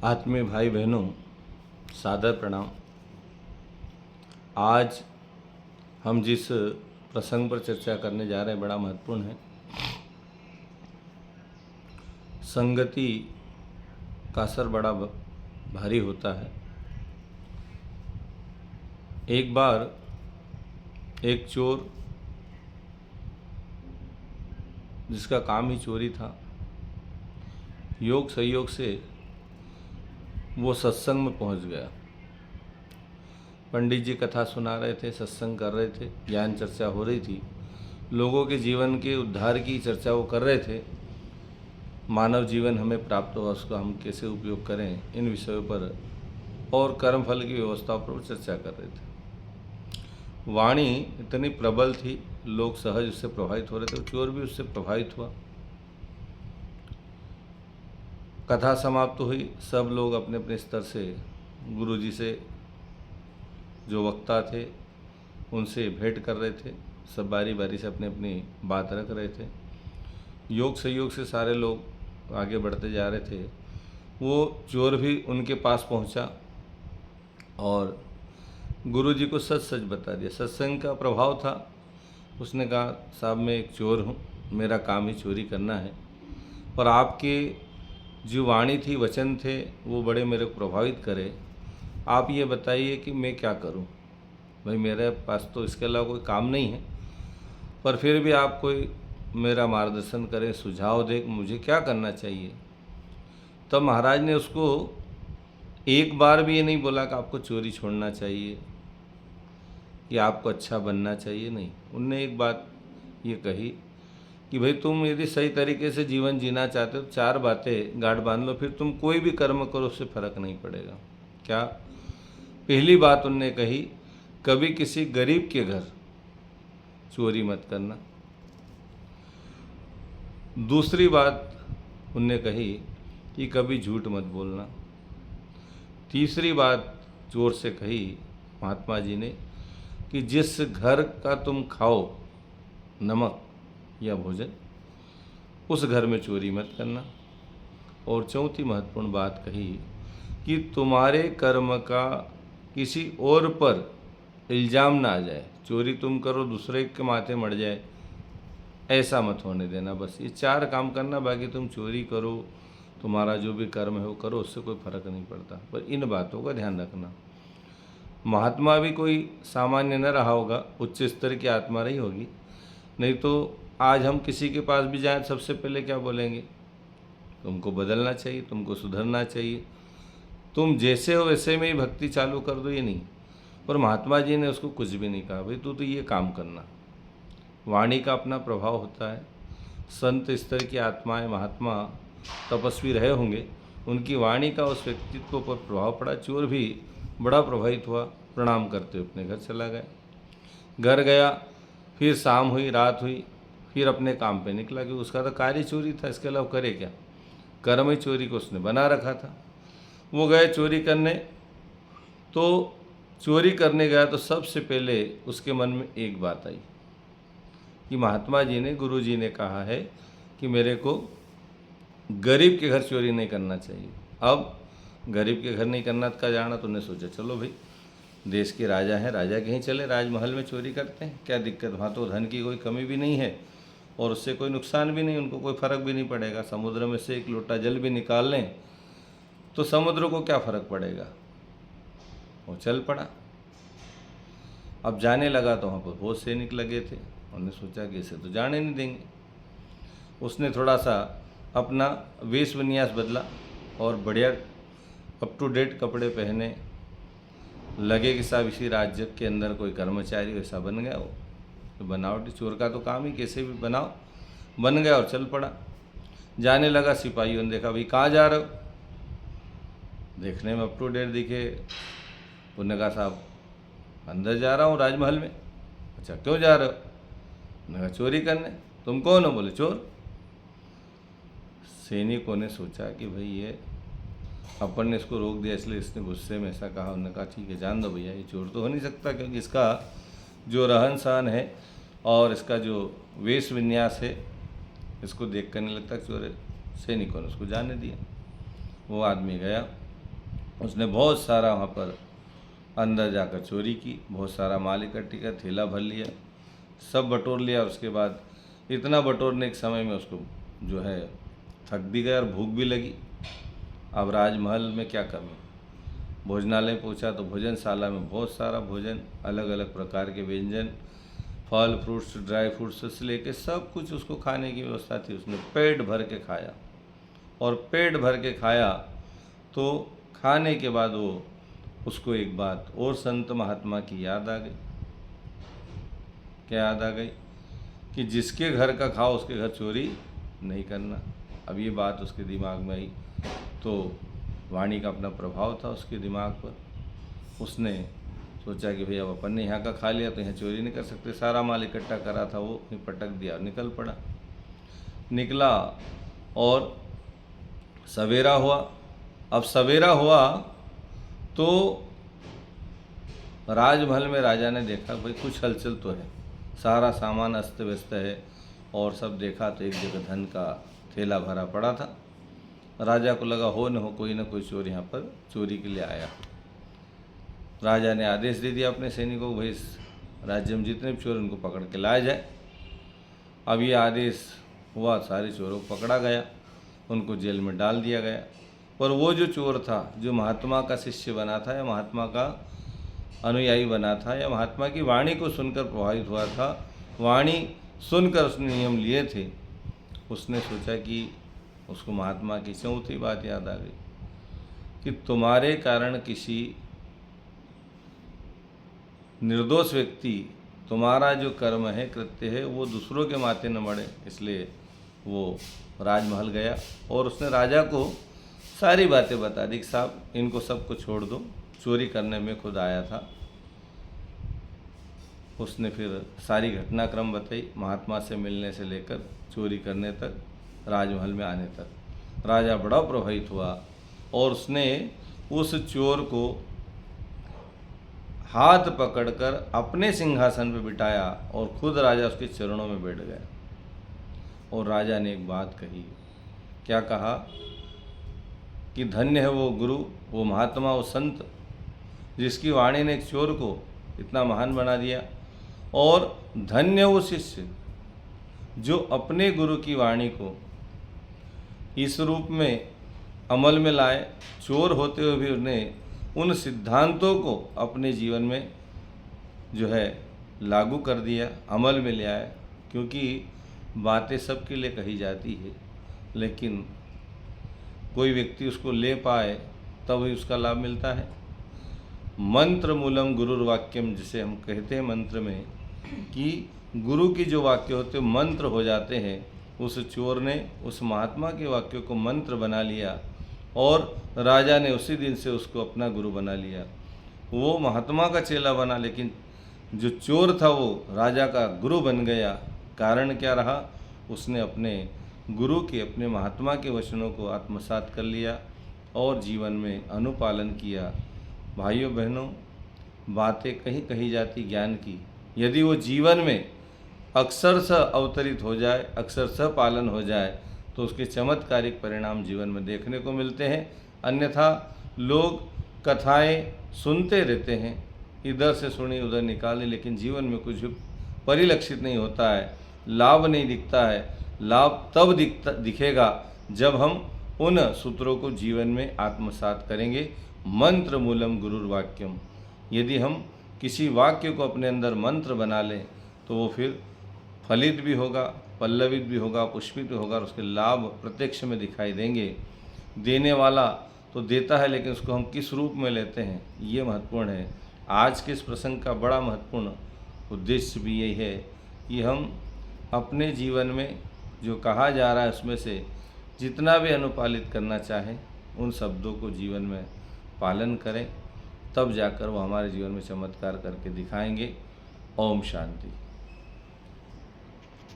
आत्मीय भाई बहनों, सादर प्रणाम। आज हम जिस प्रसंग पर चर्चा करने जा रहे हैं बड़ा महत्वपूर्ण है। संगति का असर बड़ा भारी होता है। एक बार एक चोर, जिसका काम ही चोरी था, योग संयोग से वो सत्संग में पहुंच गया। पंडित जी कथा सुना रहे थे, सत्संग कर रहे थे, ज्ञान चर्चा हो रही थी, लोगों के जीवन के उद्धार की चर्चा वो कर रहे थे। मानव जीवन हमें प्राप्त हुआ, उसका हम कैसे उपयोग करें, इन विषयों पर और कर्मफल की व्यवस्था पर चर्चा कर रहे थे। वाणी इतनी प्रबल थी, लोग सहज उससे प्रभावित हो रहे थे, चोर भी उससे प्रभावित हुआ। कथा समाप्त हुई, सब लोग अपने अपने स्तर से गुरुजी से, जो वक्ता थे, उनसे भेंट कर रहे थे। सब बारी बारी से अपनी अपनी बात रख रहे थे। योग संयोग से सारे लोग आगे बढ़ते जा रहे थे। वो चोर भी उनके पास पहुंचा और गुरुजी को सच सच बता दिया। सत्संग का प्रभाव था। उसने कहा, साहब मैं एक चोर हूँ, मेरा काम ही चोरी करना है, पर आपके जो वाणी थी, वचन थे, वो बड़े मेरे को प्रभावित करे। आप ये बताइए कि मैं क्या करूं। भाई मेरे पास तो इसके अलावा कोई काम नहीं है, पर फिर भी आप कोई मेरा मार्गदर्शन करें, सुझाव दें, मुझे क्या करना चाहिए। तब महाराज ने उसको एक बार भी ये नहीं बोला कि आपको चोरी छोड़ना चाहिए, कि आपको अच्छा बनना चाहिए, नहीं। उनने एक बात ये कही कि भाई तुम यदि सही तरीके से जीवन जीना चाहते हो तो चार बातें गांठ बांध लो, फिर तुम कोई भी कर्म करो उससे फर्क नहीं पड़ेगा। क्या? पहली बात उनने कही, कभी किसी गरीब के घर चोरी मत करना। दूसरी बात उनने कही कि कभी झूठ मत बोलना। तीसरी बात जोर से कही महात्मा जी ने कि जिस घर का तुम खाओ नमक या भोजन, उस घर में चोरी मत करना। और चौथी महत्वपूर्ण बात कही कि तुम्हारे कर्म का किसी और पर इल्ज़ाम ना आ जाए। चोरी तुम करो, दूसरे के माथे मर जाए, ऐसा मत होने देना। बस ये चार काम करना, बाकी तुम चोरी करो, तुम्हारा जो भी कर्म है वो करो, उससे कोई फर्क नहीं पड़ता। पर इन बातों का ध्यान रखना। महात्मा भी कोई सामान्य न रहा होगा, उच्च स्तर की आत्मा रही होगी, नहीं तो आज हम किसी के पास भी जाएं सबसे पहले क्या बोलेंगे? तुमको बदलना चाहिए, तुमको सुधरना चाहिए, तुम जैसे हो वैसे में ही भक्ति चालू कर दो, ये नहीं। पर महात्मा जी ने उसको कुछ भी नहीं कहा, भाई तू तो ये काम करना। वाणी का अपना प्रभाव होता है। संत स्तर की आत्माएं, महात्मा, तपस्वी रहे होंगे, उनकी वाणी का उस व्यक्तित्व पर प्रभाव पड़ा। चोर भी बड़ा प्रभावित हुआ, प्रणाम करते हुए अपने घर चला गया। घर गया, फिर शाम हुई, रात हुई, फिर अपने काम पे निकला, कि उसका तो कार्य चोरी था, इसके अलावा करे क्या। कर्म ही चोरी को उसने बना रखा था। वो गए चोरी करने, तो चोरी करने गया तो सबसे पहले उसके मन में एक बात आई कि महात्मा जी ने, गुरु जी ने कहा है कि मेरे को गरीब के घर चोरी नहीं करना चाहिए। अब गरीब के घर नहीं करना का जाना, तो उन्हें सोचा चलो भाई देश के राजा हैं, राजा कहीं चले राजमहल में चोरी करते हैं, क्या दिक्कत। वहाँ तो धन की कोई कमी भी नहीं है और उससे कोई नुकसान भी नहीं, उनको कोई फर्क भी नहीं पड़ेगा। समुद्र में से एक लोटा जल भी निकाल लें तो समुद्र को क्या फर्क पड़ेगा। वो चल पड़ा। अब जाने लगा तो वहाँ पर बहुत सैनिक लगे थे। उन्होंने सोचा कि इसे तो जाने नहीं देंगे। उसने थोड़ा सा अपना वेश विन्यास बदला और बढ़िया अप टू डेट कपड़े पहने, लगे कि साहब इसी राज्य के अंदर कोई कर्मचारी वैसा बन गया। वो तो बनावटी चोर का तो काम ही कैसे भी बनाओ, बन गया और चल पड़ा। जाने लगा, सिपाहियों ने देखा, भाई कहाँ जा रहे हो? देखने में अप टू डेट दिखे। उन्होंने कहा साहब अंदर जा रहा हूँ राजमहल में। अच्छा क्यों जा रहे हो? उन्होंने कहा चोरी करने। तुम कौन हो? बोले चोर। सैनिकों ने सोचा कि भाई ये अपन ने इसको रोक दिया, इसलिए इसने गुस्से में ऐसा कहा। उन्होंने कहा ठीक है जान दो भैया, ये चोर तो हो नहीं सकता, क्योंकि इसका जो रहन सहन है और इसका जो वेश विन्यास है, इसको देख कर नहीं लगता चोर है। सैनिकों ने उसको जाने दिया। वो आदमी गया, उसने बहुत सारा वहाँ पर अंदर जाकर चोरी की, बहुत सारा माल इकट्ठी किया, थैला भर लिया, सब बटोर लिया। और उसके बाद इतना बटोरने के समय में उसको जो है थक भी गया और भूख भी लगी। अब राजमहल में क्या कमी, भोजनालय पहुंचा तो भोजनशाला में बहुत सारा भोजन, अलग अलग प्रकार के व्यंजन, फल फ्रूट्स, ड्राई फ्रूट्स से लेके सब कुछ उसको खाने की व्यवस्था थी। उसने पेट भर के खाया, और पेट भर के खाया तो खाने के बाद उसको एक बात और संत महात्मा की याद आ गई। क्या याद आ गई? कि जिसके घर का खाओ उसके घर चोरी नहीं करना। अब ये बात उसके दिमाग में आई तो वाणी का अपना प्रभाव था उसके दिमाग पर। उसने सोचा कि भाई अब अपन ने यहाँ का खा लिया तो यहाँ चोरी नहीं कर सकते। सारा माल इकट्ठा करा था वो पटक दिया और निकल पड़ा। निकला और सवेरा हुआ। अब सवेरा हुआ तो राजमहल में राजा ने देखा भाई कुछ हलचल तो है, सारा सामान अस्त व्यस्त है। और सब देखा तो एक जगह धन का थैला भरा पड़ा था। राजा को लगा हो न हो कोई ना कोई चोर यहाँ पर चोरी के लिए आया। राजा ने आदेश दे दिया अपने सैनिकों को, भाई इस राज्य में जितने भी चोर उनको पकड़ के लाया जाए। अब ये आदेश हुआ, सारे चोरों को पकड़ा गया, उनको जेल में डाल दिया गया। पर वो जो चोर था, जो महात्मा का शिष्य बना था या महात्मा का अनुयायी बना था या महात्मा की वाणी को सुनकर प्रभावित हुआ था, वाणी सुनकर उसने नियम लिए थे, उसने सोचा कि उसको महात्मा की चौथी बात याद आ गई कि तुम्हारे कारण किसी निर्दोष व्यक्ति, तुम्हारा जो कर्म है, कृत्य है, वो दूसरों के माथे न मड़े। इसलिए वो राजमहल गया और उसने राजा को सारी बातें बता दी कि साहब इनको सबको छोड़ दो, चोरी करने में खुद आया था। उसने फिर सारी घटनाक्रम बताई, महात्मा से मिलने से लेकर चोरी करने तक, राजमहल में आने तक। राजा बड़ा प्रभावित हुआ और उसने उस चोर को हाथ पकड़कर अपने सिंहासन पर बिठाया और खुद राजा उसके चरणों में बैठ गया। और राजा ने एक बात कही। क्या कहा? कि धन्य है वो गुरु, वो महात्मा, वो संत जिसकी वाणी ने एक चोर को इतना महान बना दिया। और धन्य वो शिष्य जो अपने गुरु की वाणी को इस रूप में अमल में लाए, चोर होते हुए भी उसने उन सिद्धांतों को अपने जीवन में जो है लागू कर दिया, अमल में ले आया। क्योंकि बातें सबके लिए कही जाती है, लेकिन कोई व्यक्ति उसको ले पाए तब ही उसका लाभ मिलता है। मंत्र मूलम गुरुर्वाक्यम, जिसे हम कहते हैं मंत्र में, कि गुरु की जो वाक्य होते हैं मंत्र हो जाते हैं। उस चोर ने उस महात्मा के वाक्यों को मंत्र बना लिया और राजा ने उसी दिन से उसको अपना गुरु बना लिया। वो महात्मा का चेला बना, लेकिन जो चोर था वो राजा का गुरु बन गया। कारण क्या रहा? उसने अपने गुरु के, अपने महात्मा के वचनों को आत्मसात कर लिया और जीवन में अनुपालन किया। भाइयों बहनों, बातें कहीं कही जाती ज्ञान की, यदि वो जीवन में अक्षरशः अवतरित हो जाए, अक्षरशः पालन हो जाए, तो उसके चमत्कारिक परिणाम जीवन में देखने को मिलते हैं। अन्यथा लोग कथाएं सुनते रहते हैं, इधर से सुनी उधर निकाली, लेकिन जीवन में कुछ परिलक्षित नहीं होता है, लाभ नहीं दिखता है। लाभ तब दिखेगा जब हम उन सूत्रों को जीवन में आत्मसात करेंगे। मंत्र मूलम गुरुर्वाक्यम, यदि हम किसी वाक्य को अपने अंदर मंत्र बना लें तो वो फिर फलित भी होगा, पल्लवित भी होगा, पुष्पित भी होगा और उसके लाभ प्रत्यक्ष में दिखाई देंगे। देने वाला तो देता है, लेकिन उसको हम किस रूप में लेते हैं, ये महत्वपूर्ण है। आज के इस प्रसंग का बड़ा महत्वपूर्ण उद्देश्य भी यही है कि हम अपने जीवन में जो कहा जा रहा है उसमें से जितना भी अनुपालित करना चाहें, उन शब्दों को जीवन में पालन करें, तब जाकर वो हमारे जीवन में चमत्कार करके दिखाएंगे। ओम शांति।